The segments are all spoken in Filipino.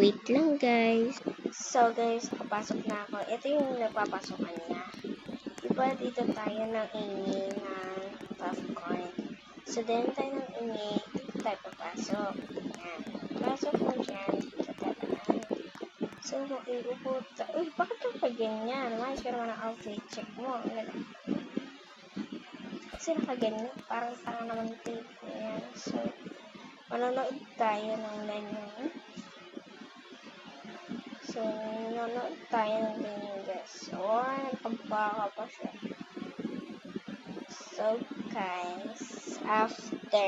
Wait lang guys. So guys, papasok na ako. Ito yung nagpapasokan niya. Diba dito tayo ng ingi ng popcorn. So then tayo ng ingi, dito tayo papasok. Yan. Pasok mo dyan, dito tayo na. So mag-iupo tayo. Uy, bakit ka pa ganyan? Mayos ka naman ang outfit. Check mo. Kasi nakaganyan. Parang tanga naman tape. Yan. So, manonood tayo ng menu. So, nanonood tayo ng menu guys. So, nagpabaka pa siya. So, guys, after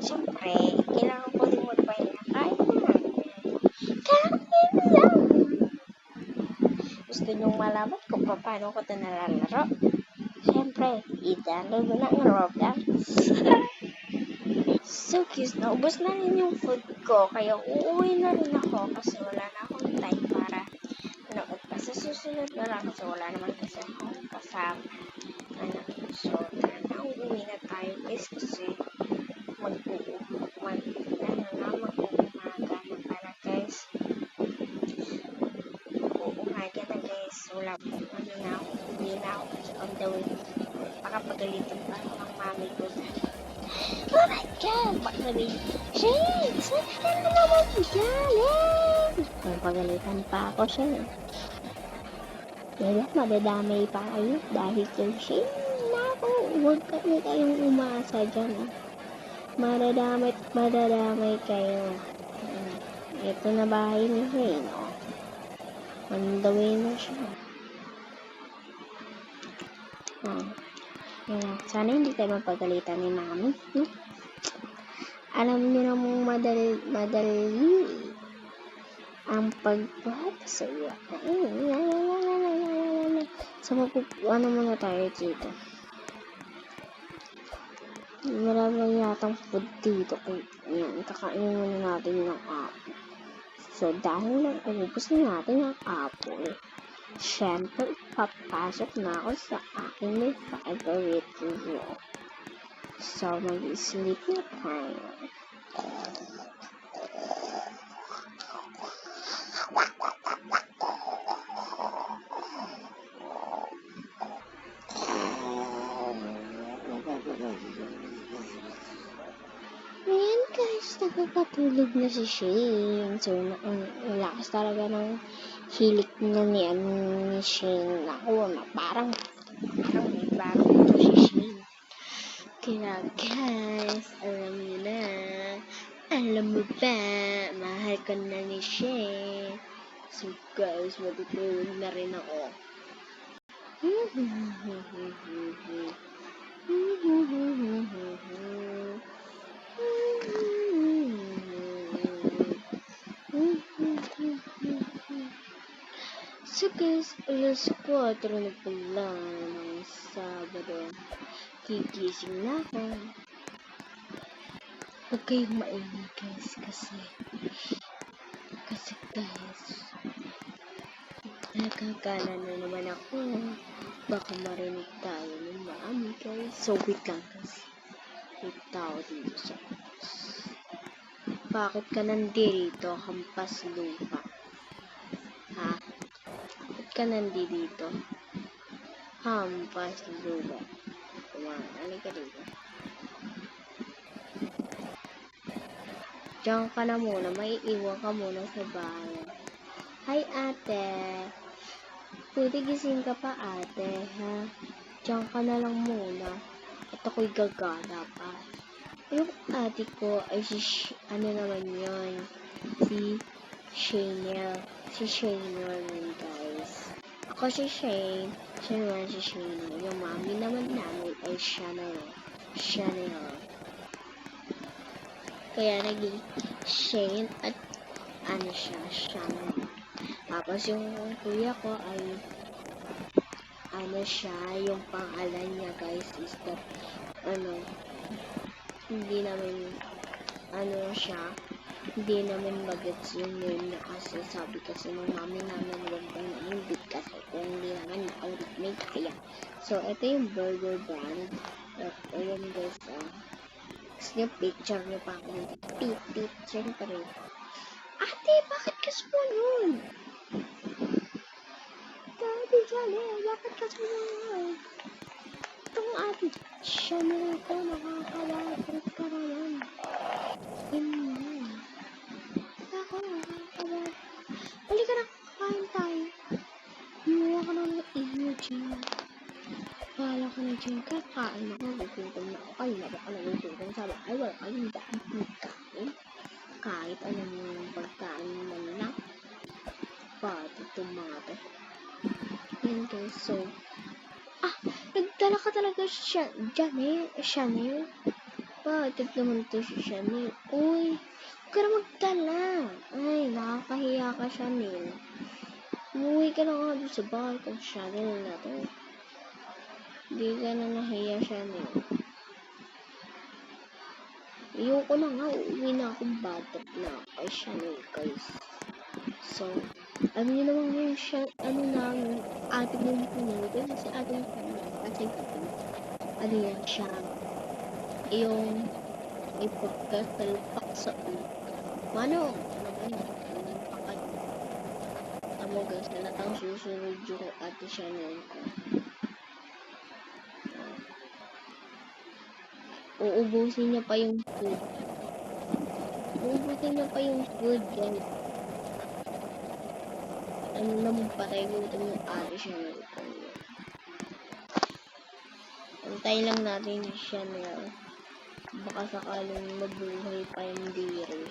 syempre, kailangan ko din magpahinga. Kain lang! Gusto nyong malaman kung paano ko ito nalalaro? Syempre, i-download mo na ang Roblox. So, guys, naubos na rin yung food ko. Kaya uuwi na rin ako kasi wala na akong time para manood pa. Sa susunod na lang kasi wala naman kasi akong kasama. So, tara na, uuwi na tayo guys kasi mag-uumaga na pala guys. Uumaga na guys. Wala po. Uuwi na ako kasi on the way. Baka pagalitan pa ako ng mami ko. Oh my God! Baka sabihin, Shane! Saan ka naman galing? Kung pagalitan pa ako, Shane. Kaya madadamay pa kayo dahil kay Shane. Naku, huwag kayong umasa dyan. Madadamay kayo. Ito na bahay ni Shane. On the way na siya. Sana hindi tayo mapagalitan ni Mami. Alam niyo namang madali ang pagbuhat sa iyo. So, ano muna tayo dito. Marami yatang food dito. Yan, kakainin muna natin yung apple. So, dahil ubos na natin yung apple, syempre, papasok na ako sa aking may favorite room. So, mag-sleep na tayo. Ayan guys, nakakatulog na si Shane. So, lakas talaga ng hilik na ni Shane. Ako na parang may bago ito si Shane. Kaya guys, alam mo ba, mahal ka na ni Shane. So guys, matutulog na rin ako. So guys, alas 4 na pala ng Sabado. Gigising na ako. Huwag kayong maingay guys kasi guys, nagkakala na naman ako. Baka marinig tayo ng Mami guys. So wait lang guys. Wait tao dito sa bakit ka nandito, hampas lupa? Ha? Bakit ka nandito? Hampas lupa. Ano ka dito? Diyan ka na muna, may iwan ka muna sa bahay. Hi ate! Pwede gising ka pa ate, ha? Diyan ka na lang muna. At ako'y gagana pa. Yung ate ko ay ano naman yun? Si Shane. Si Shane naman guys. Ako si Shane. Siya naman si Shane. Yung mami naman namin ay siya na yun. Kaya naging Shane at ano siya na. Tapos yung kuya ko ay ano siya, yung pangalan niya guys is that hindi namin magets yung name na kasi sabi kasi ng mami namin huwag bang na-invite kasi kung hindi naman na-originate kaya. So, ito yung burger brand. Ito yun guys, Gusto niyo picture niyo pa ako dito. Pip, syempre. Ate, bakit ka sumunod? Daddy, Janelle, bakit ka sumunod? Itong ate, Chanel ko, nakakawapit ka naman. Hindi. Ako, nakakawapit. Halika na, kain tayo. Himuha ka naman ng iyo, Jen. Bahala ka na, Jen. Kakain ako, gugutom na ako. Kanina ba ka nagugutom? Sabi, ay, wala kayong daan pagkain. Kahit alam mo yung pagkain man lang. Pati itong mga to. Yan guys, so, nagdala ka talaga siya, Chanel. Bakit naman to si Chanel? Uy, huwag ka na magdala. Ay, nakakahiya ka, Chanel. Umuwi ka na nga doon sa bahay kong Chanel na to. Hindi ka na nahiya, Chanel. Ayoko na nga, uuwi na akong batok na kay Chanel, guys. So, alam niyo naman yung ano namin, ating yung pinili. Kasi ating pinili. Kasi ano yan siya. Yung may pagkasalpak sa ulo. Mano? Ano ba yun? Tamo guys, nalatang susunod yung ate Chanel ko. Uubusin niya pa yung food. Uubusin niya pa yung food, guys. Ano naman patay gutom yung ate Chanel ko. Antay lang natin si Chanel. Baka sakaling mabuhay pa yung diri.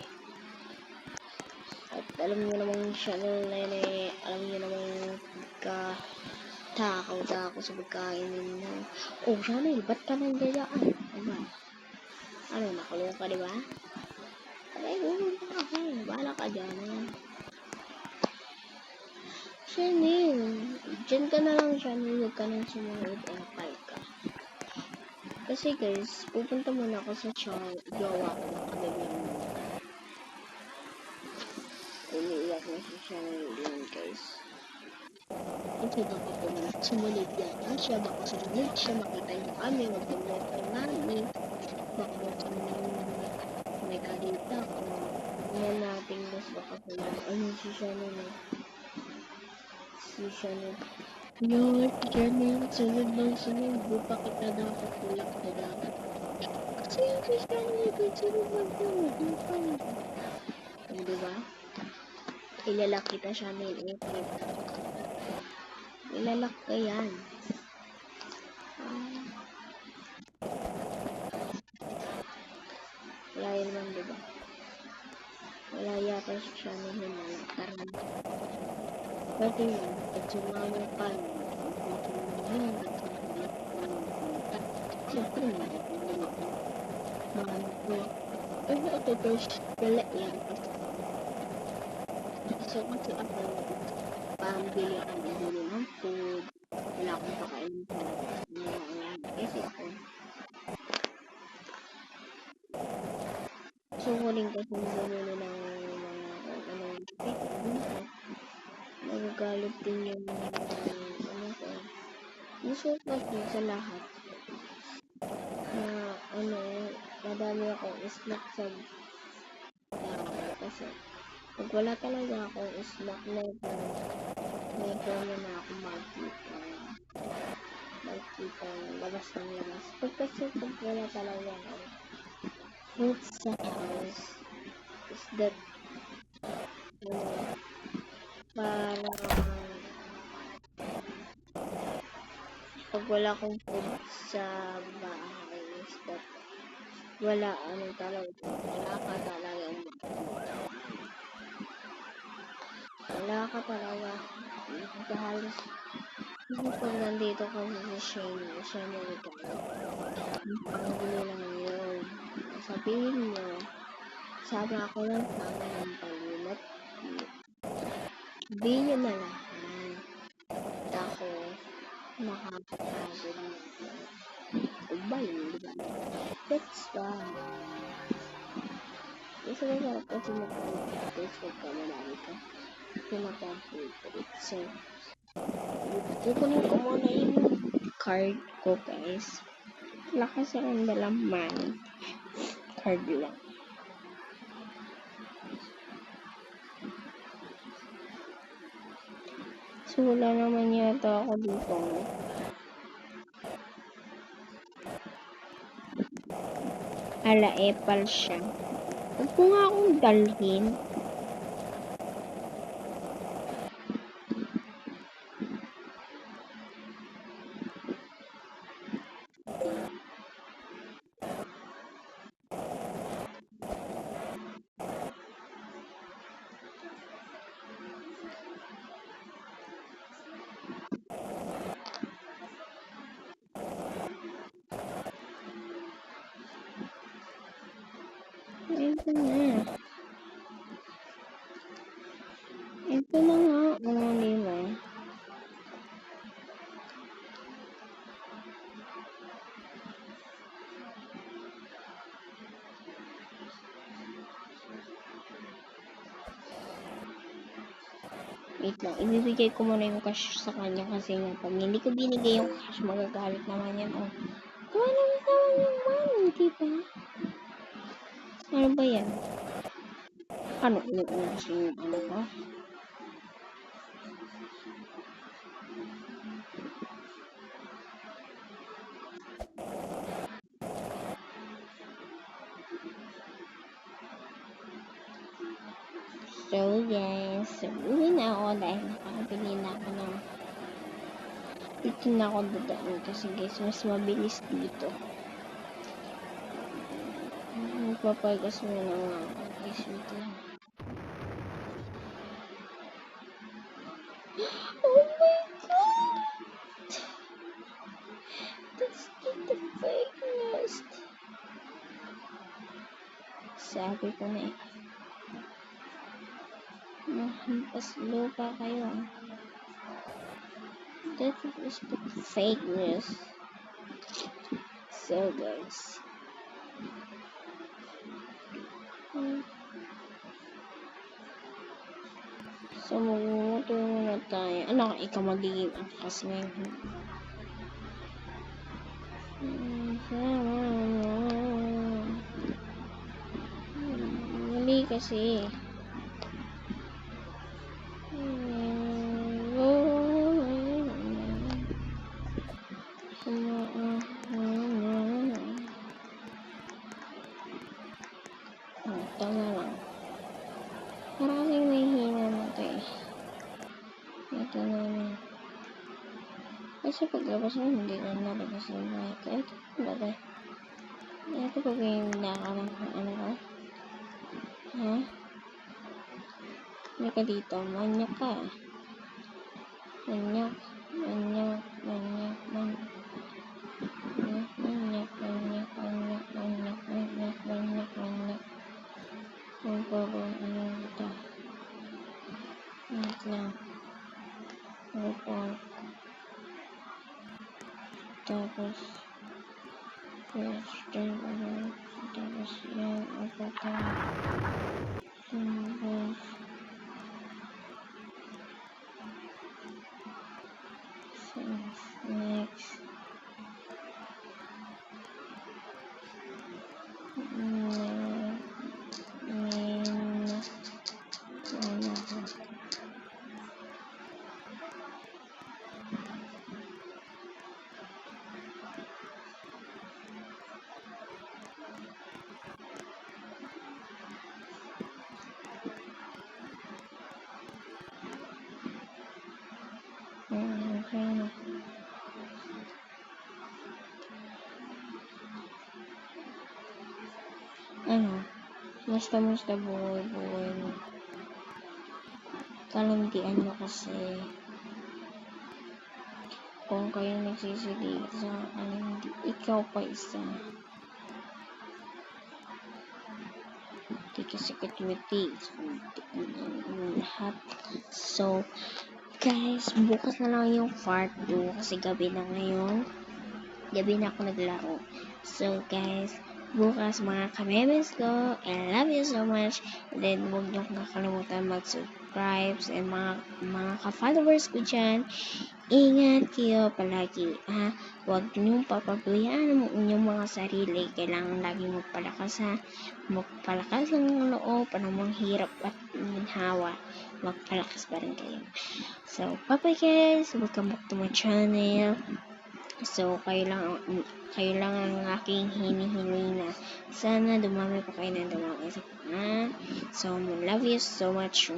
At alam niyo namang Chanel na yun eh. Alam niyo namang takaw sa pagkain ninyo. Oh, Chanel, ba't ka nanggayaan? Ano, nakulong ka, diba? Ay, gulong ka ako. Bahala ka dyan. Chanel, dyan ka na lang, Chanel. Huwag ka nang sumunod. Empal ka. Kasi guys, pupunta muna ako sa jowa ko na kagabi mo. Umiiyak na si Chanel yun, guys. Ito dapat sumunod yan. Siya baka sumunod. Siya makita niyo kami. Magdamot kay mami. Baka may kalita ko. Ngayon natin gusto kasi ano si Chanel. Si Chanel. Lord, Chanel, sunod ng sunod. Bupa kita dapat tulak na dapat. Kasi yung si Chanel, sunod ng sunod. Diba? Ilalak kita, Chanel. Ilalak ka yan. Wala yun man, diba? Wala yata si Chanel na nalakaran. Pwede yun, pag sumama ka, siyempre mga ko. Pero ako first, wala yan. So, kasi ako, pambili ng food. Wala akong pakainin talaga. Kasi ako. So, huling kasi bumili ng mga nagagalit din yung ko. Gusto ko sa lahat na madami akong snack sa kasi pag wala talaga akong snack medyo na ako magkita labas ng labas kasi pag wala talaga ako food sa house is that parang pag wala akong food sa bahay is that wala talaga wala ka talaga halos pag nandito ka sa Chanel ka pangulo lang yun sabihin mo sama ako lang sana ng palimot sabihin nyo na lang ako makakapagod ba yun, diba? That's why isa na sarap kasi mag-Facebook ka marami ka pinapag-favorite so kukunin ko muna yung card ko guys wala kasi ang dalaman Hard lang. So, wala naman yata ako dito. Ala, epal siya. Huwag ko nga akong dalhin. Ito na. Ito na nga. Di ba? Wait lang. Ibibigay ko muna yung cash sa kanya kasi nga pag hindi ko binigay yung cash, magagalit naman yan. Oh. Kuha naman yung money, diba? Ano ba yan? Ano? Inuunas yung ano ko? So guys, uwi na ako dahil nakakabili na ako ng dito na ako dadaan kasi guys, mas mabilis dito. Magpapagas muna nga ako guys, wait lang. Oh my god! That's the fake nest. Sabi ko na eh. Mahampas lupa kayo. That is the fake news. So guys. So magmumoto muna tayo. Ano, ikaw magiging angkas ngayon. Mali kasi. Ito na lang. Maraming nahihina na ito eh. Ito na lang. Kasi paglabas mo, hindi na nalabas yung mic. Ito na ba? Ito pag yung nakalang ano ko. Ha? Hindi ka dito. Manyak ka. Manyak. Manyak. Manyak. Manyak. Manyak. Manyak. Manyak. Manyak. Manyak. Manyak. Manyak. Magpapang ano ito. Wait lang. Report. Tapos question ulit. Tapos yan. Apatang. Tapos next. Ano? Musta buhay mo. Kalandian mo kasi kung kayo nagsisigi sa akin, ikaw pa isa. Hindi kasi katuwiti. Lahat. So, guys, bukas na lang yung part 2 kasi gabi na ngayon. Gabi na ako naglaro. So, guys, bukas mga kamemes ko. I love you so much. And then, huwag niyo kakalimutan mag-subscribe and mga ka-followers ko dyan. Ingat kayo palagi, ha? Huwag niyong papabayaan ang inyong mga sarili. Kailangan lagi magpalakas, ha? Magpalakas ng loob, panamang hirap at minhawa. Magpalakas pa rin kayo. So, bye-bye guys! Welcome back to my channel. So, kayo lang ang aking hinihiling na sana dumami pa kayo ng dumami sa mga. So, love you so much.